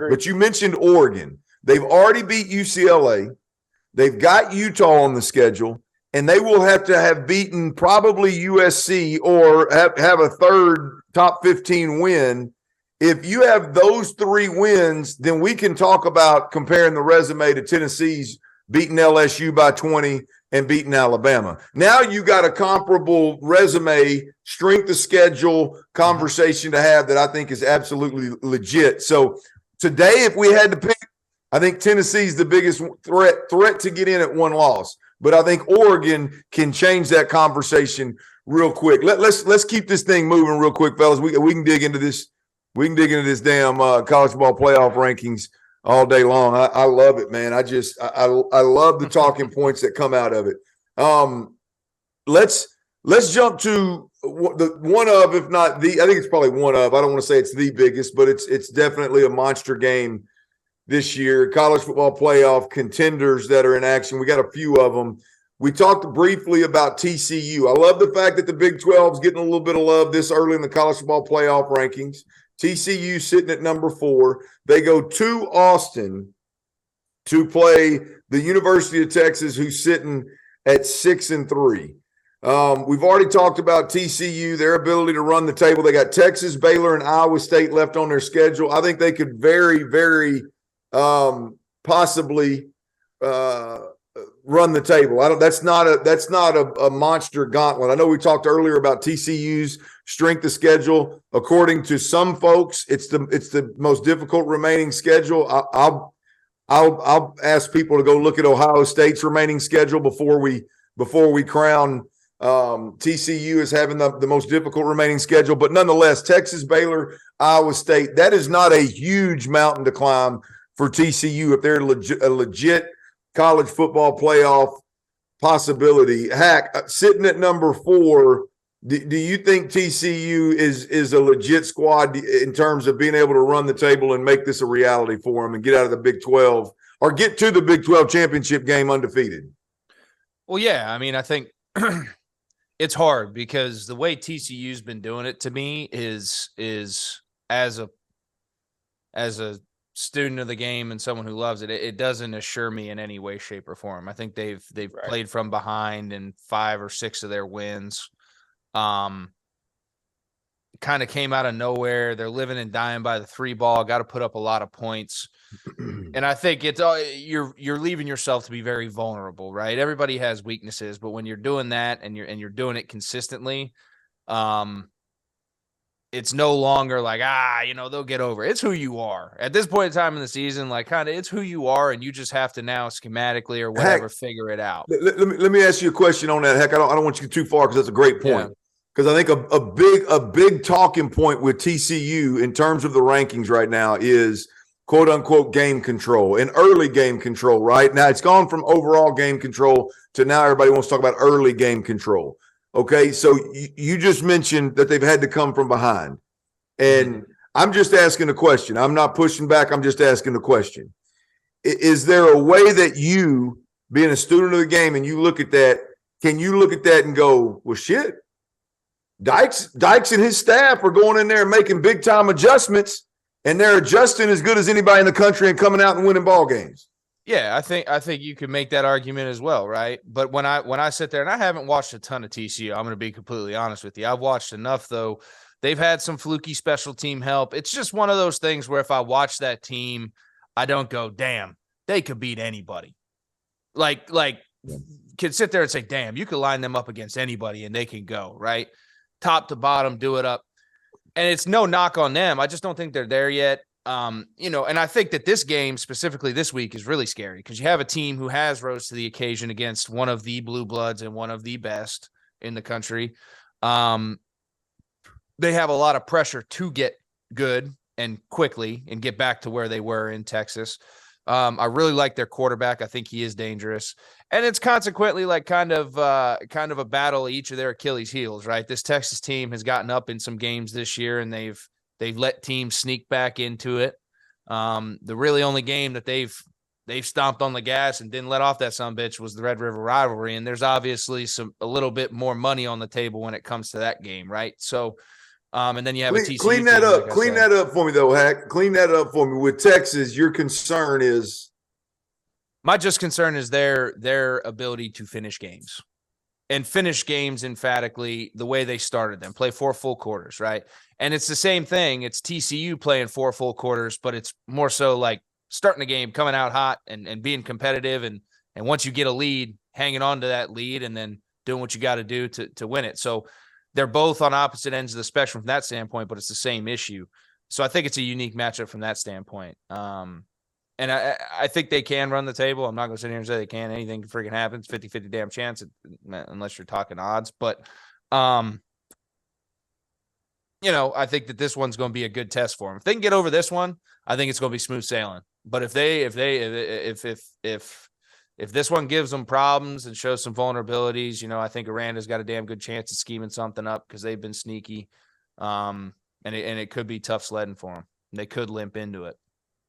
But you mentioned Oregon. They've already beat UCLA. They've got Utah on the schedule, and they will have to have beaten probably USC or have a third top 15 win. If you have those 3 wins, then we can talk about comparing the resume to Tennessee's beating LSU by 20 and beating Alabama. Now you got a comparable resume, strength of schedule conversation to have that I think is absolutely legit. So today, if we had to pick, I think Tennessee's the biggest threat to get in at 1 loss. But I think Oregon can change that conversation real quick. Let's keep this thing moving real quick, fellas. We can dig into this. We can dig into this damn college ball playoff rankings all day long. I love it, man. I love the talking points that come out of it. Let's jump to the one of, if not the, I think it's probably one of. I don't want to say it's the biggest, but it's definitely a monster game this year. College football playoff contenders that are in action. We got a few of them. We talked briefly about TCU. I love the fact that the Big 12 is getting a little bit of love this early in the college football playoff rankings. TCU sitting at number 4. They go to Austin to play the University of Texas, who's sitting at 6-3. We've already talked about TCU, their ability to run the table. They got Texas, Baylor, and Iowa State left on their schedule. I think they could very, very possibly run the table. That's not a monster gauntlet. I know we talked earlier about TCU's strength of schedule. According to some folks, it's the most difficult remaining schedule. I'll ask people to go look at Ohio State's remaining schedule before we crown TCU as having the most difficult remaining schedule. But nonetheless, Texas, Baylor, Iowa State, that is not a huge mountain to climb for TCU if they're a legit college football playoff possibility. Hack, sitting at number 4, do you think TCU is a legit squad in terms of being able to run the table and make this a reality for them and get out of the Big 12 or get to the Big 12 championship game undefeated? Well, yeah. I mean, I think it's hard because the way TCU's been doing it to me is as a student of the game and someone who loves it, it doesn't assure me in any way, shape, or form. I think they've right. Played from behind in 5 or 6 of their wins. Kind of came out of nowhere. They're living and dying by the 3 ball. Got to put up a lot of points, and I think it's you're leaving yourself to be very vulnerable, right? Everybody has weaknesses, but when you're doing that and you're doing it consistently, it's no longer like, they'll get over it. It's who you are. At this point in time in the season, like it's who you are, and you just have to now schematically or whatever figure it out. Let me ask you a question on that. Heck, I don't want you to get too far because that's a great point. Because I think a big talking point with TCU in terms of the rankings right now is quote unquote game control and early game control. Right now, it's gone from overall game control to now everybody wants to talk about early game control. Okay, so you just mentioned that they've had to come from behind. And I'm just asking a question. I'm not pushing back. I'm just asking a question. Is there a way that you, being a student of the game, and you look at that, can you look at that and go, well, shit, Dykes and his staff are going in there and making big-time adjustments, and they're adjusting as good as anybody in the country and coming out and winning ball games? Yeah, I think you could make that argument as well, right? But when I sit there, and I haven't watched a ton of TCU, I'm going to be completely honest with you. I've watched enough, though. They've had some fluky special team help. It's just one of those things where if I watch that team, I don't go, damn, they could beat anybody. Like can sit there and say, damn, you could line them up against anybody and they can go, right? Top to bottom, do it up. And it's no knock on them. I just don't think they're there yet. And I think that this game specifically this week is really scary because you have a team who has rose to the occasion against one of the blue bloods and one of the best in the country. They have a lot of pressure to get good and quickly and get back to where they were in Texas. I really like their quarterback. I think he is dangerous. And it's consequently like kind of a battle each of their Achilles heels, right? This Texas team has gotten up in some games this year and they've let teams sneak back into it. The really only game that they've stomped on the gas and didn't let off that sumbitch was the Red River rivalry. And there's obviously a little bit more money on the table when it comes to that game, right? So And then you have a TCU Clean that team, up. like I Clean said. that up for me, though, Hack. Clean that up for me. With Texas, your concern is My just concern is their ability to finish games. And finish games emphatically the way they started them, play 4 full quarters, right? And it's the same thing. It's TCU playing 4 full quarters, but it's more so like starting the game, coming out hot and being competitive. And once you get a lead, hanging on to that lead and then doing what you got to do to win it. So they're both on opposite ends of the spectrum from that standpoint, but it's the same issue. So I think it's a unique matchup from that standpoint. And I think they can run the table. I'm not going to sit here and say they can. Anything freaking happens, 50-50 damn chance, unless you're talking odds. But, I think that this one's going to be a good test for them. If they can get over this one, I think it's going to be smooth sailing. But if this one gives them problems and shows some vulnerabilities, I think Aranda's got a damn good chance of scheming something up because they've been sneaky. And it could be tough sledding for them. They could limp into it.